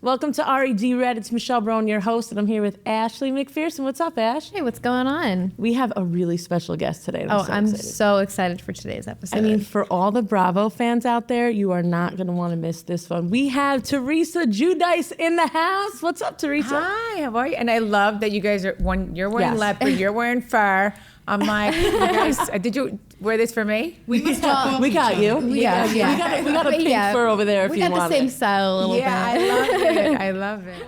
Welcome to RED Red. It's Michelle Barone, your host, and I'm here with Ashleigh McPherson. What's up, Ash? Hey, what's going on? We have a really special guest today. I'm so excited for today's episode. I mean, for all the Bravo fans out there, you are not going to want to miss this one. We have Teresa Giudice in the house. What's up, Teresa? Hi, how are you? And I love that you guys are, you're wearing leopard, you're wearing fur. I'm like, you guys, did you wear this for me? We got you. We got a pink fur over there if you want it. We got the same style a little bit. Yeah, I love it. I love it.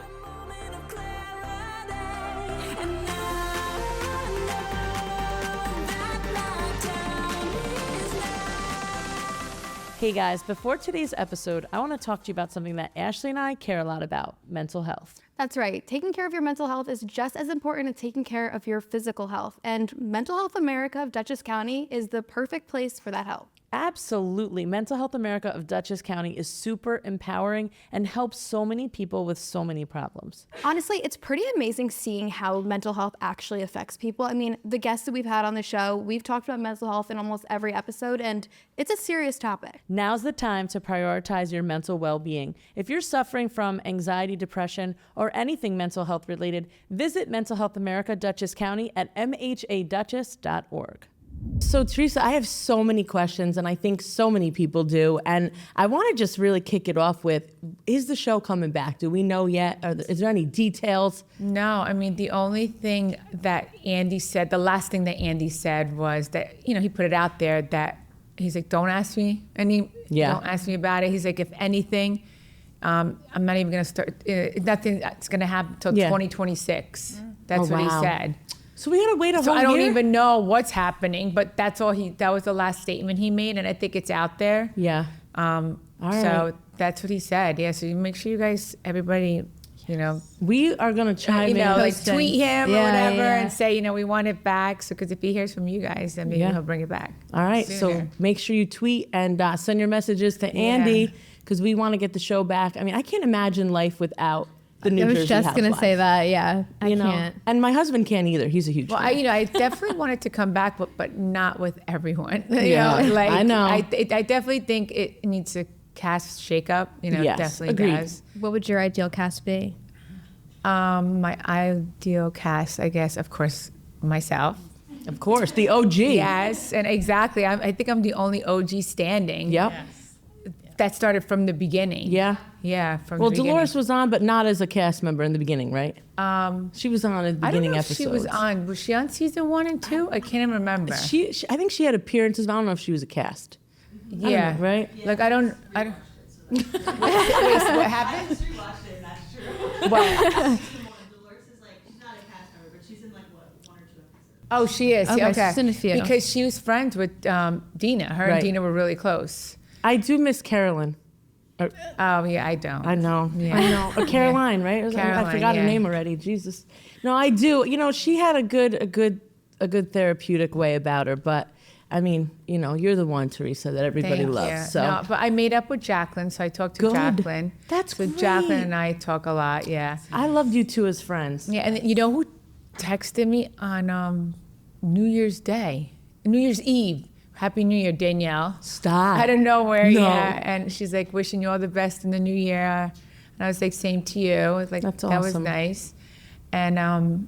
Hey guys, before today's episode, I want to talk to you about something that Ashleigh and I care a lot about, mental health. That's right. Taking care of your mental health is just as important as taking care of your physical health. And Mental Health America of Dutchess County is the perfect place for that help. Absolutely. Mental Health America of Dutchess County is super empowering and helps so many people with so many problems. Honestly, it's pretty amazing seeing how mental health actually affects people. I mean, the guests that we've had on the show, we've talked about mental health in almost every episode, and it's a serious topic. Now's the time to prioritize your mental well-being. If you're suffering from anxiety, depression, or anything mental health related, visit Mental Health America Dutchess County at mhaduchess.org. So Teresa, I have so many questions, and I think so many people do, and I want to just really kick it off with, is the show coming back? Do we know yet? Is there any details? No, I mean, the only thing that Andy said, the last thing that Andy said was that, he put it out there that he's like, don't ask me don't ask me about it. He's like, if anything, I'm not even going to start, nothing that's going to happen until 2026. That's what he said. So we gotta wait a whole year? I don't even know what's happening, but that was the last statement he made, and I think it's out there. Yeah. So that's what he said. Yeah, so you make sure you guys, everybody, we are gonna chime in. Like tweet him or whatever and say, we want it back. So, because if he hears from you guys, then maybe he'll bring it back. All right, sooner. So make sure you tweet and send your messages to Andy, because we want to get the show back. I mean, I can't imagine life without the New Jersey Housewives. I was just going to say that, yeah. I can't. And my husband can't either. He's a huge fan. I definitely wanted to come back, but not with everyone. I know. I definitely think it needs a cast shakeup. Yes, definitely agreed. does. What would your ideal cast be? My ideal cast, I guess, of course, myself. Of course, the OG. Yes, and exactly. I think I'm the only OG standing. Yep. Yes. That started from the beginning. Yeah. Yeah, from the Well, beginning. Dolores was on, but not as a cast member in the beginning, right? She was on at the beginning episodes. She was on. Was she on season 1 and 2? I can't even remember. She I think she had appearances, but I don't know if she was a cast. Yeah. Right? Like, I don't. Wait, what happened? I just rewatched it, and that's true. What? Dolores is like, she's not a cast member, but she's in like, what, 1 or 2 episodes? Oh, she is. Okay, Okay. she's in a few. Because she was friends with Dina. Her and Dina were really close. I do miss Carolyn. Oh, yeah, I don't. I know. Yeah. I know. Caroline, right? Caroline, I forgot her name already. Jesus. No, I do. She had a good therapeutic way about her, but I mean, you're the one, Teresa, that everybody loves. You. So, no, but I made up with Jacqueline, so I talked to Jacqueline. That's so great. Jacqueline and I talk a lot. Yeah. I loved you two as friends. Yeah, and you know who texted me on New Year's Eve? Happy New Year, Danielle. Stop. Out of nowhere, No. yeah. And she's like, wishing you all the best in the new year. And I was like, same to you. I was like, That's that was awesome. nice. And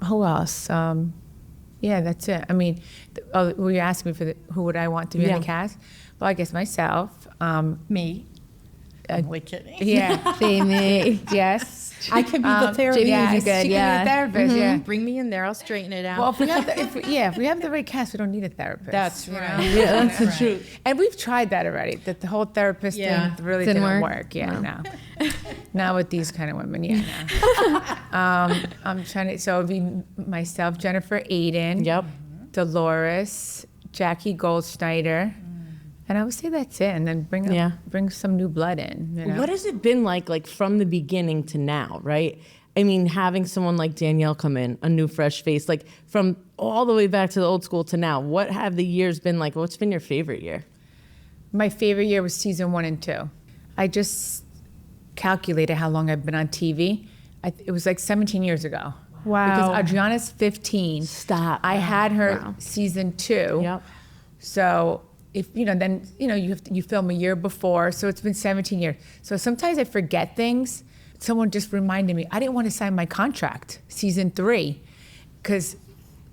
who else? Yeah, that's it. I mean, were you asking me who would I want to be in the cast? Well, I guess myself. Me. I'm only kidding. Yeah. Jamie. Yes. I could be the therapist. Jamie Yes, would be good, she yeah. can be a therapist, yeah. Bring me in there. I'll straighten it out. Well, if we have the right cast, we don't need a therapist. That's you know? right. Yeah, that's the truth. And we've tried that already. That the whole therapist thing really Didn't didn't work? work. Yeah, no. Not with these kind of women. Yeah, no. I'm trying to. So it'd be myself, Jennifer Aiden. Yep. Dolores, Jackie Goldschneider. And I would say that's it. And then bring some new blood in. What has it been like from the beginning to now, right? I mean, having someone like Danielle come in, a new fresh face, like from all the way back to the old school to now, what have the years been like? What's been your favorite year? My favorite year was season 1 and 2. I just calculated how long I've been on TV. It was like 17 years ago. Wow. Because Adriana's 15. Stop. I had her season 2. Yep. So if then you film a year before, so it's been 17 years. So sometimes I forget things, someone just reminded me, I didn't want to sign my contract, season 3, because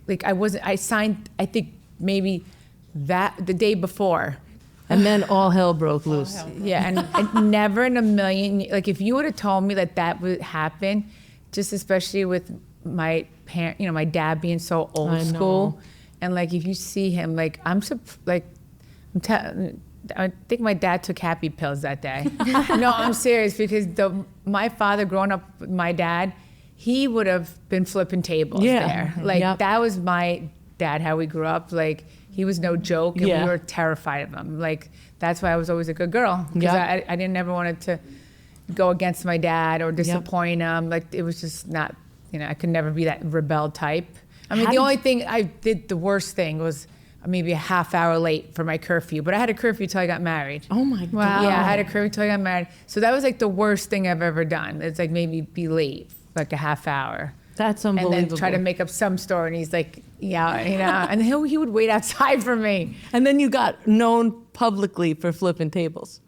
like I signed, I think maybe the day before. And then all hell broke loose. Yeah, and never in a million, like if you would have told me that would happen, just especially with my parent, my dad being so old school, and like if you see him, like I think my dad took happy pills that day. No, I'm serious, because my father growing up with my dad, he would have been flipping tables there. Like that was my dad, how we grew up. Like he was no joke, and we were terrified of him. Like that's why I was always a good girl, because I didn't ever wanted to go against my dad or disappoint him. Like it was just not, I could never be that rebel type. I mean, the only thing I did, the worst thing was maybe a half hour late for my curfew, but I had a curfew till I got married. Oh my God. Wow. Yeah, I had a curfew till I got married. So that was like the worst thing I've ever done. It's like maybe be late, like a half hour. That's unbelievable. And then try to make up some story, and he's like, and he would wait outside for me. And then you got known publicly for flipping tables.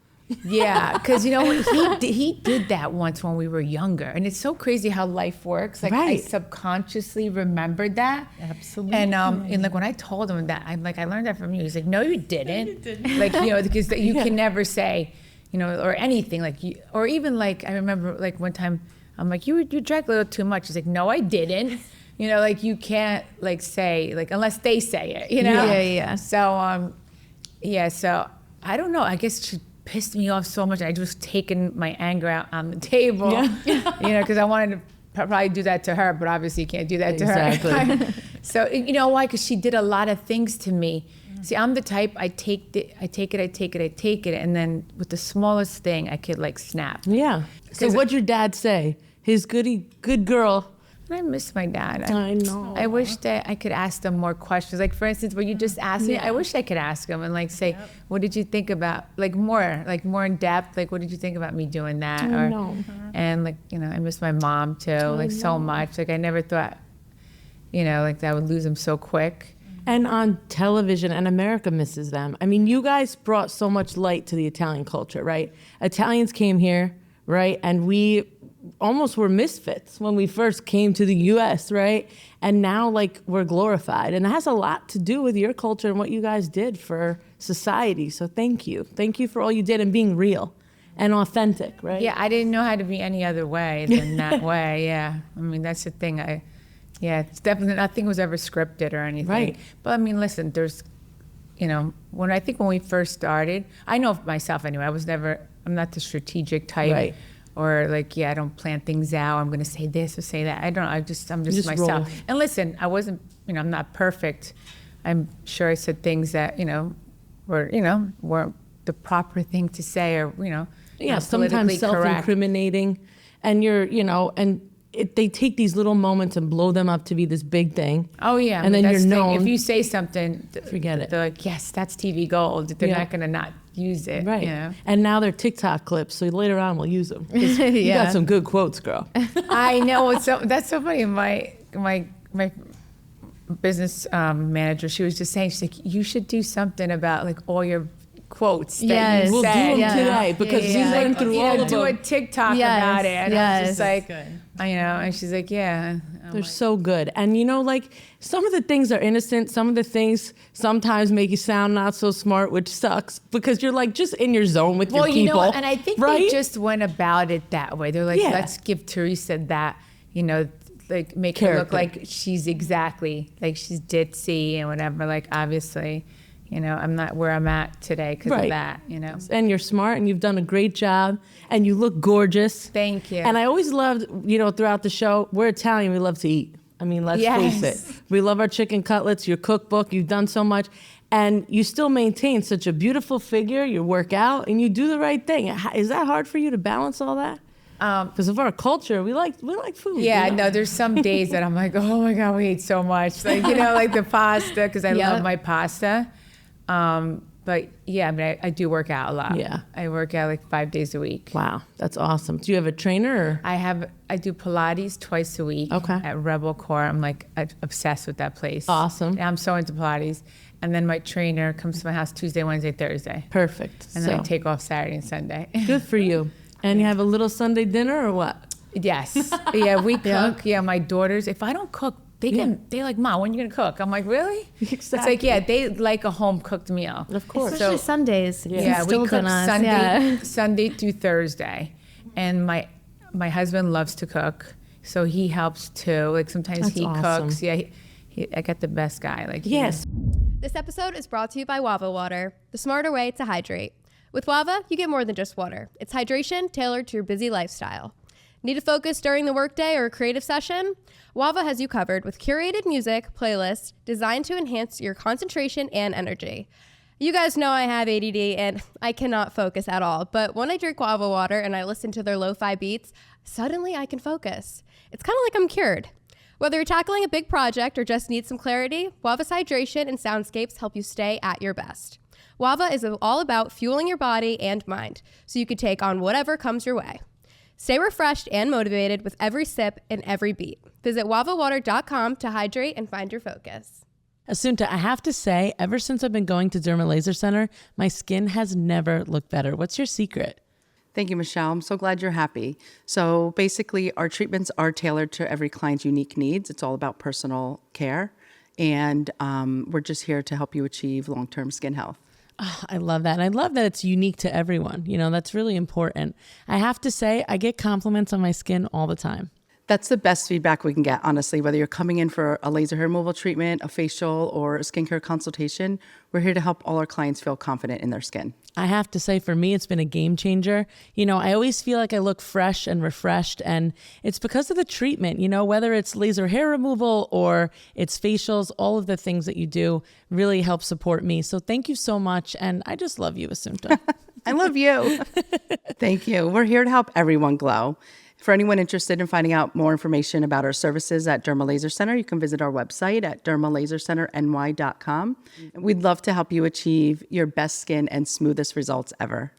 Yeah, because he did that once when we were younger, and it's so crazy how life works. Like I subconsciously remembered that. Absolutely. And like when I told him that, I'm like, I learned that from you. He's like, no, you didn't. Like because you can never say, or anything like or even like I remember like one time I'm like, you drank a little too much. He's like, no, I didn't. Like you can't like say like unless they say it. Yeah. So so I don't know. I guess she pissed me off so much. I just taken my anger out on the table. Because I wanted to probably do that to her, but obviously you can't do that to her. So why? Because she did a lot of things to me. See, I'm the type, I take it, and then with the smallest thing, I could like snap. Yeah. So what'd your dad say? His good girl. I miss my dad. I know. I wish that I could ask them more questions. Like for instance, what you just asked me, I wish I could ask them and like say, what did you think about, like more in depth, like what did you think about me doing that? I know. And like, I miss my mom too, so much. Like I never thought, like that I would lose them so quick. And on television, and America misses them. I mean, you guys brought so much light to the Italian culture, right? Italians came here, right? And we almost were misfits when we first came to the US, right? And now like we're glorified. And it has a lot to do with your culture and what you guys did for society. So thank you. Thank you for all you did and being real and authentic, right? Yeah, I didn't know how to be any other way than that way, yeah. I mean, that's the thing. It's definitely, nothing was ever scripted or anything. Right. But I mean, listen, there's, when we first started, I know of myself anyway, I'm not the strategic type. Right. Or like, I don't plan things out. I'm going to say this or say that. I don't know. I'm just myself. roll. And listen, I wasn't, I'm not perfect. I'm sure I said things that, weren't the proper thing to say or, Yeah, sometimes politically correct. self-incriminating. And they take these little moments and blow them up to be this big thing. Oh yeah, And then that's you're the thing. known. If you say something, Forget it. They're like, yes, that's TV gold. They're not going to not use it. Right. You know? And now they're TikTok clips, so later on we'll use them. 'Cause You got some good quotes, girl. I know. That's so funny. My business manager, she was just saying, she's like, you should do something about like all your quotes that Yes. you We'll do say. them today because Yeah, she's yeah. learned through all of do a them. TikTok Yes, about it. And I was just yes. like, and she's like, yeah. They're so good. And like some of the things are innocent. Some of the things sometimes make you sound not so smart, which sucks because you're like just in your zone with your people. And I think right? they just went about it that way. They're like, let's give Teresa that, like make her look Character. like she's exactly, like she's ditzy and whatever. Like obviously, I'm not where I'm at today because of that, And you're smart and you've done a great job and you look gorgeous. Thank you. And I always loved, throughout the show, we're Italian, we love to eat. I mean, let's face it. We love our chicken cutlets, your cookbook, you've done so much. And you still maintain such a beautiful figure, you work out, and you do the right thing. Is that hard for you to balance all that? Because of our culture, we like food. Yeah, no, there's some days that I'm like, oh my God, we ate so much. Like, like the pasta, because I love my pasta. But yeah, I mean, I do work out a lot. Yeah. I work out like 5 days a week. Wow, that's awesome. Do you have a trainer? Or? I do Pilates twice a week at Rebel Core. I'm like obsessed with that place. Awesome. Yeah, I'm so into Pilates. And then my trainer comes to my house Tuesday, Wednesday, Thursday. Perfect. And then I take off Saturday and Sunday. Good for you. And you have a little Sunday dinner or what? Yes. Yeah, we cook. Yeah, my daughters. If I don't cook, they're like, Mom, when are you gonna cook? I'm like, really? Exactly. It's like, yeah, they like a home cooked meal. Of course. Especially Sundays. Yeah, we Instilled cook in us. Sunday, Yeah. Sunday through Thursday, and my husband loves to cook, so he helps too. Like sometimes That's he awesome. cooks. Yeah, I got the best guy. Like Yes. This episode is brought to you by WAVA Water, the smarter way to hydrate. With WAVA, you get more than just water. It's hydration tailored to your busy lifestyle. Need to focus during the workday or a creative session? WAVA has you covered with curated music playlists designed to enhance your concentration and energy. You guys know I have ADD and I cannot focus at all, but when I drink WAVA Water and I listen to their lo-fi beats, suddenly I can focus. It's kind of like I'm cured. Whether you're tackling a big project or just need some clarity, WAVA's hydration and soundscapes help you stay at your best. WAVA is all about fueling your body and mind, so you can take on whatever comes your way. Stay refreshed and motivated with every sip and every beat. Visit wavawater.com to hydrate and find your focus. Asunta, I have to say, ever since I've been going to Derma Laser Center, my skin has never looked better. What's your secret? Thank you, Michelle. I'm so glad you're happy. So basically, our treatments are tailored to every client's unique needs. It's all about personal care. And we're just here to help you achieve long-term skin health. Oh, I love that. And I love that it's unique to everyone. You know, that's really important. I have to say, I get compliments on my skin all the time. That's the best feedback we can get, honestly. Whether you're coming in for a laser hair removal treatment, a facial, or a skincare consultation, we're here to help all our clients feel confident in their skin. I have to say, for me, it's been a game changer. You know, I always feel like I look fresh and refreshed, and it's because of the treatment, you know, whether it's laser hair removal or it's facials, all of the things that you do really help support me. So thank you so much. And I just love you, Asunta. I love you. Thank you. We're here to help everyone glow. For anyone interested in finding out more information about our services at Derma Laser Center, you can visit our website at dermalasercenterny.com. We'd love to help you achieve your best skin and smoothest results ever.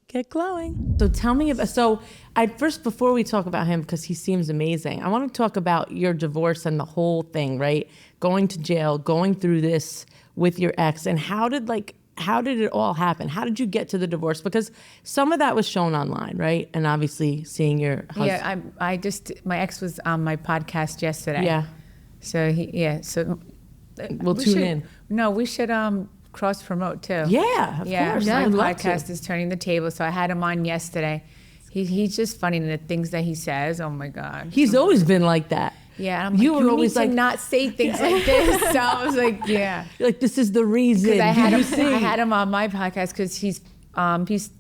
Get glowing. So tell me about, before we talk about him, because he seems amazing, I want to talk about your divorce and the whole thing, right? Going to jail, going through this with your ex, and how did it all happen? How did you get to the divorce? Because some of that was shown online, right? And obviously seeing your husband. Yeah, my ex was on my podcast yesterday. Yeah. So We'll tune in. No, we should cross promote too. Yeah, of course. My I'd love podcast to. is Turning the Table, so I had him on yesterday. He's just funny in the things that he says. Oh my God. He's always been like that. Yeah, I'm You like, were you always need to like- not say things like this. So I was like, yeah. You're like, this is the reason. I had Did you him. I see? had him on my podcast because he's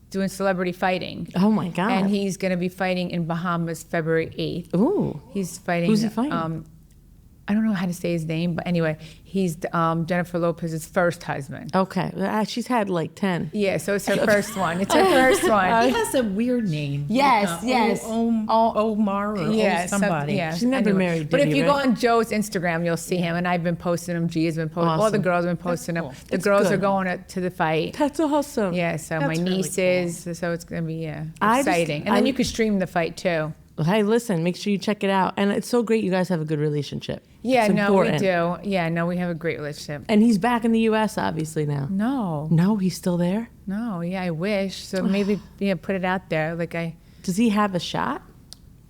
doing celebrity fighting. Oh my God. And he's going to be fighting in Bahamas February 8th. Ooh. He's fighting. Who's he fighting? I don't know how to say his name, but anyway, he's Jennifer Lopez's first husband. Okay. She's had like 10. Yeah, so it's her first one. It's her first one. He has a weird name. Yes, yes. Omar or somebody. Yeah. She's never married, But did if he, you go right? on Joe's Instagram, you'll see him. And I've been posting him. G has been posting. All the Awesome. girls have been posting him. cool. The That's girls good. are going to the fight. That's awesome. Yeah, so my That's really nieces. So it's going to be I just- exciting. And then you can stream the fight too. Well, hey, listen, make sure you check it out. And it's so great you guys have a good relationship. Yeah, It's no, important. we do. Yeah, no, we have a great relationship. And he's back in the U.S. obviously now. No, No, he's still there? yeah, I wish. So maybe, put it out there. Like Does he have a shot?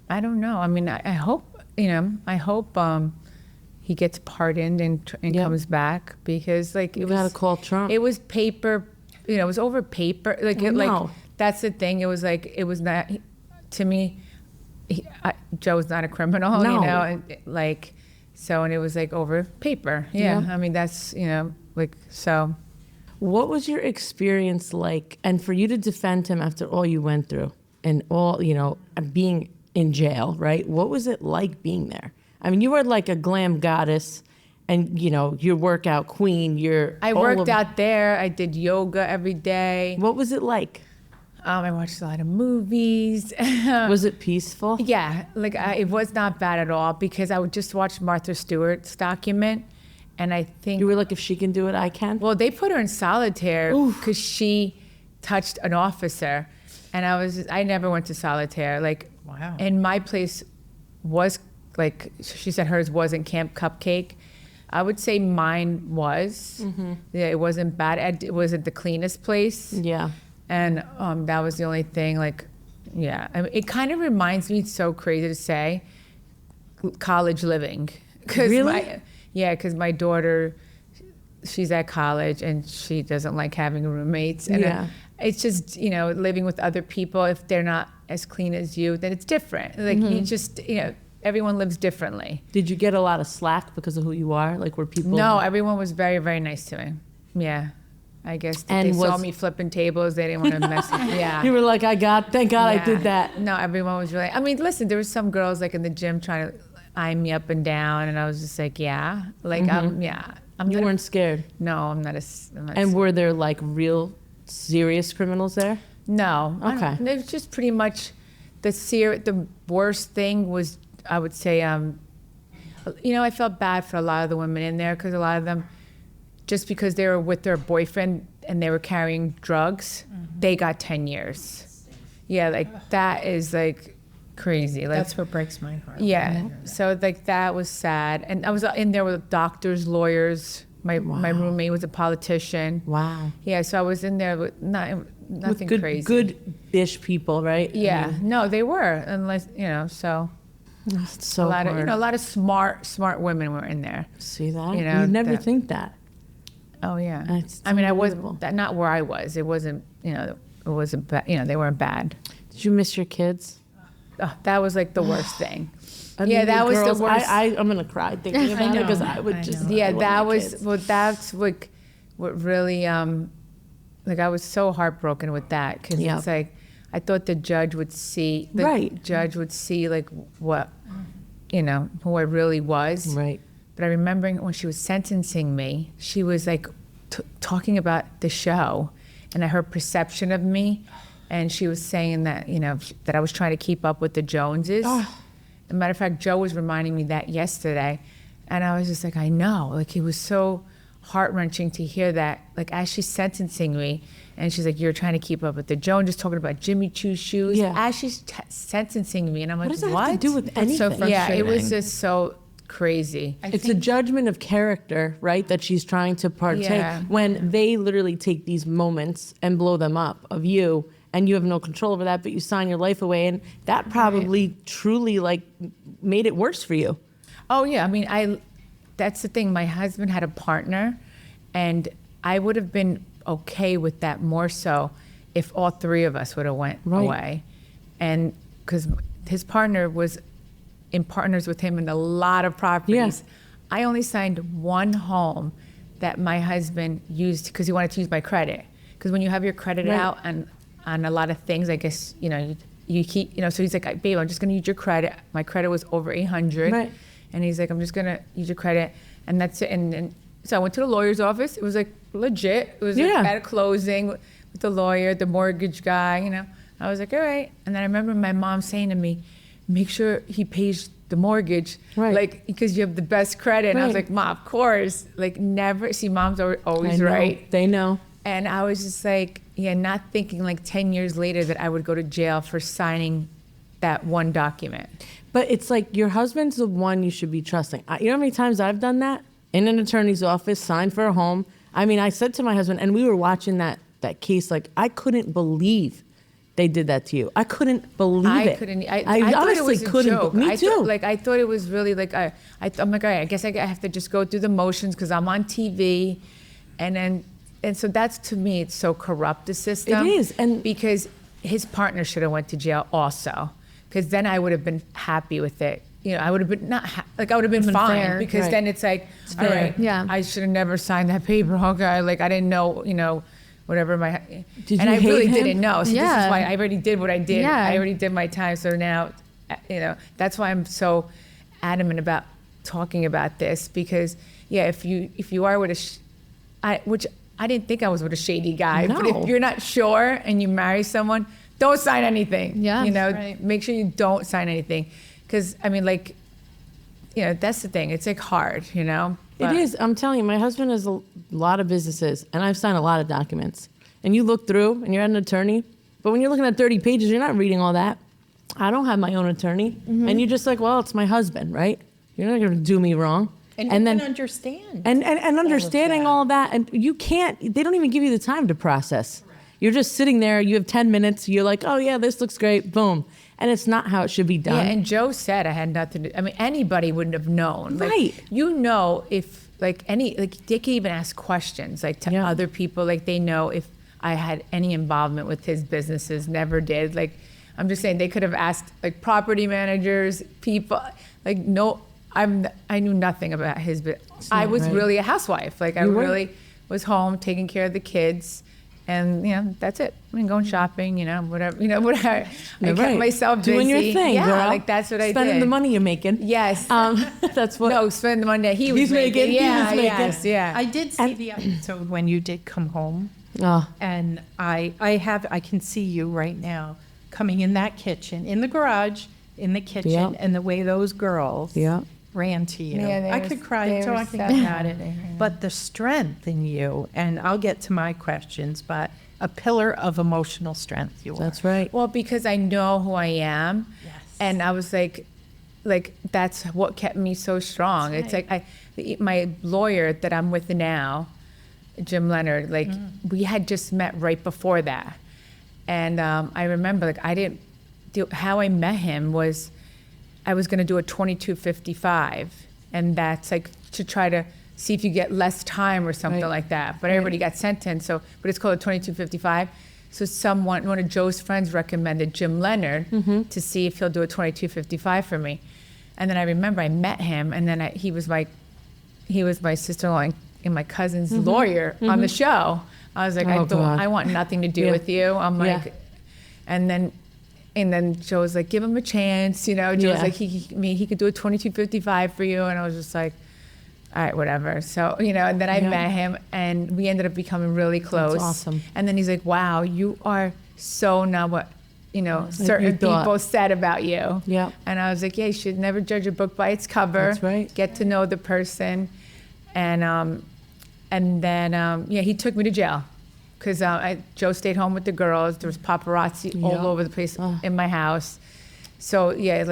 I don't know. I mean, I hope, I hope he gets pardoned and Yep. comes back because like You gotta call Trump. It was paper, it was over paper. Like I know. that's the thing. It was not to me. Joe's not a criminal, No. and it was like over paper. Yeah, Yeah. I mean that's so. What was your experience like? And for you to defend him after all you went through and all, being in jail, right? What was it like being there? I mean, you were like a glam goddess and, your workout queen. I worked out there. I did yoga every day. What was it like? I watched a lot of movies. Was it peaceful? Yeah, it was not bad at all because I would just watch Martha Stewart's document, and I think You were like, if she can do it, I can? well they put her in solitaire because she touched an officer, and I never went to solitaire. Wow. And my place was she said hers wasn't Camp Cupcake. I would say mine was. Yeah, it wasn't bad. It wasn't the cleanest place. Yeah. And that was the only thing, Yeah, I mean, it kind of reminds me, it's so crazy to say, college living. Really? Because my daughter, she's at college and she doesn't like having roommates. And Yeah. it's just, living with other people, if they're not as clean as you, then it's different. Like you just, everyone lives differently. Did you get a lot of slack because of who you are? Like, were people? No, everyone was very, very nice to me. Yeah. I guess And they saw was- me flipping tables. They didn't want to mess with me. Yeah. You were like, thank God I Yeah. did that. No, everyone was really, listen, there was some girls like in the gym trying to eye me up and down. And I was just like, yeah. Like, I'm You not weren't scared. No, I'm not And were there like real serious criminals there? No. Okay. It was just pretty much the worst thing was, I would say, I felt bad for a lot of the women in there because a lot of them, just because they were with their boyfriend and they were carrying drugs, they got 10 years. Yeah, like that is like crazy. Like, That's what breaks my heart. yeah. So like that was sad. And I was in there with doctors, lawyers. My roommate was a politician. Wow. Yeah, so I was in there with nothing With good, crazy. good-ish people, right? Yeah, no, they were, unless so It's so a lot hard. of a lot of smart women were in there. See that? you know, You'd never that- think that. Oh yeah, That's I unbelievable. wasn't that not where I was. It wasn't it wasn't bad. They weren't bad. Did you miss your kids? Oh, that was like the worst thing. I Yeah, mean, that was the girls, worst. I'm gonna cry thinking about it know, because I would I just. know. Yeah, I love that my was kids. well. That's what really like I was so heartbroken with that because Yep. it's like I thought the judge would see Right. judge would see like what who I really was. Right. But I remember when she was sentencing me, she was like talking about the show and her perception of me. And she was saying that, that I was trying to keep up with the Joneses. As a matter of fact, Joe was reminding me that yesterday. And I was just like, I know. Like, it was so heart-wrenching to hear that. Like, as she's sentencing me, and she's like, you're trying to keep up with the Joneses, talking about Jimmy Choo shoes. Yeah. As she's sentencing me, and I'm like, What does that what? have to do with That's so anything? Yeah, it was frustrating. just so crazy. It's a judgment of character, right? That she's trying to partake Yeah. when they literally take these moments and blow them up of you, and you have no control over that, but you sign your life away, and that probably truly like made it worse for you. Oh yeah, I mean, that's the thing. My husband had a partner, and I would have been okay with that more so if all three of us would have went Right. away, and because his partner was in partners with him in a lot of properties. Yeah. I only signed one home that my husband used because he wanted to use my credit. Because when you have your credit Right. out on a lot of things, I guess you keep so he's like, babe, I'm just gonna use your credit. My credit was over 800. Right. And he's like, I'm just gonna use your credit, and that's it. And so I went to the lawyer's office. It was like legit. It was like Yeah. at a closing with the lawyer, the mortgage guy. I was like, all right. And then I remember my mom saying to me, make sure he pays the mortgage, Right. like because you have the best credit. And I was Right. like, Mom, of course. Like never. See, moms are I always know. right. They know. And I was just like, yeah, not thinking like 10 years later that I would go to jail for signing that one document. But it's like your husband's the one you should be trusting. You know how many times I've done that? In an attorney's office, signed for a home. I mean, I said to my husband, and we were watching that case, like, I couldn't believe they did that to you. I couldn't believe it. I thought honestly it was a couldn't. joke. Me too. I thought it was really like, I'm like, all right, I guess I have to just go through the motions because I'm on TV. And so that's, to me, it's so corrupt, the system. It is, and- because his partner should have went to jail also. Because then I would have been happy with it. I would have been I would have been fine fair. because Right. then it's like, all fair. right, Yeah. I should have never signed that paper. Okay, like I didn't know, whatever my. Did and you I really hate him? didn't know. So this Yeah. is why I already did what I did. Yeah. I already did my time. So now, that's why I'm so adamant about talking about this because if you are with which I didn't think I was with a shady guy, but No. if you're not sure and you marry someone, don't sign anything. Yeah. Right. Make sure you don't sign anything. Because, I mean, like, that's the thing. It's like hard, It But- is. I'm telling you, my husband has a lot of businesses, and I've signed a lot of documents. And you look through, and you're an attorney, but when you're looking at 30 pages, you're not reading all that. I don't have my own attorney. And you're just like, well, it's my husband, right? You're not going to do me wrong. And you then can understand. and understanding that. all that, and you can't. They don't even give you the time to process. You're just sitting there. You have 10 minutes. You're like, oh yeah, this looks great. Boom. And it's not how it should be done. Yeah, and Joe said I had nothing to. I mean, anybody wouldn't have known. Like, Right. You know, if they can even ask questions like to other people. Like they know if I had any involvement with his businesses. Never did. Like I'm just saying they could have asked like property managers, people. Like no, I knew nothing about his business. I was really a housewife. Like I really was home taking care of the kids. And that's it. I mean, going shopping, whatever, whatever. I kept myself busy. Doing your thing, yeah, girl. like that's what I did. Spending the money you're making. Yes. That's what. No, spend the money that he was making. Yeah, yes, yeah. I did see the episode when you did come home, Oh, and I can see you right now coming in that kitchen, in the garage, in the kitchen, Yeah. and the way those girls Yeah. ran to you. Yeah, I could cry they were talking so about it. happy. But the strength in you, and I'll get to my questions, but a pillar of emotional strength you are. that's right. Well, because I know who I am. Yes. And I was like that's what kept me so strong. It's like my lawyer that I'm with now, Jim Leonard, we had just met right before that. And I remember how I met him was I was going to do a 2255, and that's like to try to see if you get less time or something like that. But everybody got sentenced, but it's called a 2255. So one of Joe's friends recommended Jim Leonard to see if he'll do a 2255 for me. And then I remember I met him, and then he was my sister-in-law and my cousin's lawyer on the show. I was like, I want nothing to do with you. I'm like, and then Joe was like, give him a chance. Joe was like, he could do a 2255 for you. And I was just like, all right, whatever. So, and then I met him, and we ended up becoming really close. That's awesome. And then he's like, wow, you are so not what, certain people said about you. Yeah. And I was like, yeah, you should never judge a book by its cover. That's right. Get to know the person. And then he took me to jail. Because Joe stayed home with the girls. There was paparazzi all over the place in my house. So,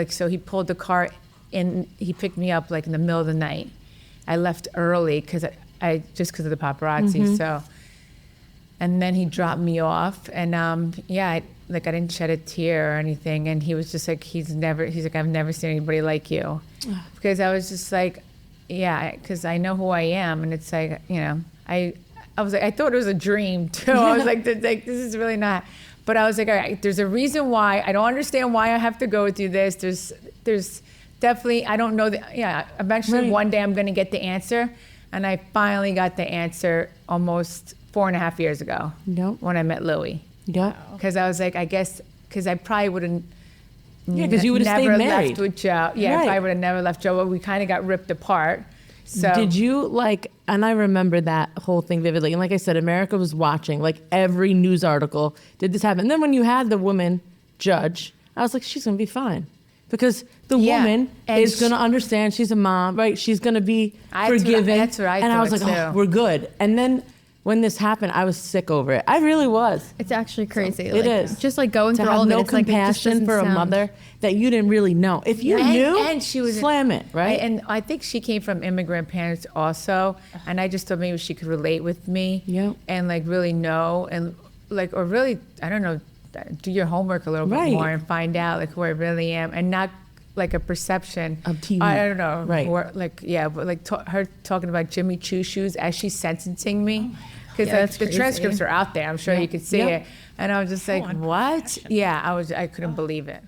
so he pulled the car in. He picked me up, like, in the middle of the night. I left early because I just because of the paparazzi. So, and then he dropped me off. And, I didn't shed a tear or anything. And he was just like, he's like, I've never seen anybody like you. Because I was just like, because I know who I am. And it's like, I was like, I thought it was a dream too. I was like, this is really not. But I was like, all right, there's a reason why. I don't understand why I have to go through this. There's definitely, I don't know. Eventually one day I'm going to get the answer. And I finally got the answer almost 4.5 years ago when I met Louie. Yeah. Because I was like, I guess, because I probably wouldn't. Yeah, because you would have stayed never married. left with Joe. Yeah, I would have never left Joe. But we kind of got ripped apart. So did you and I remember that whole thing vividly. And like I said, America was watching, like every news article, did this happen? And then when you had the woman judge, I was like, she's going to be fine. Because the woman is going to understand she's a mom, right? She's going to be forgiven. That's what I and I was thought, like, oh, we're good. And then when this happened, I was sick over it. I really was. It's actually crazy. It is. Just like going to through have all of no it. It's like it just compassion doesn't for a sound- mother that you didn't really know. If you knew, and she was slam it, right? And I think she came from immigrant parents also, and I just thought maybe she could relate with me, and like really know, and like, or really, I don't know, do your homework a little bit more and find out like who I really am, and not like a perception of TV. I don't know, right? Or like but like her talking about Jimmy Choo shoes as she's sentencing me. Because the transcripts are out there, I'm sure you could see it. And I was just like, what? Yeah, I couldn't believe it.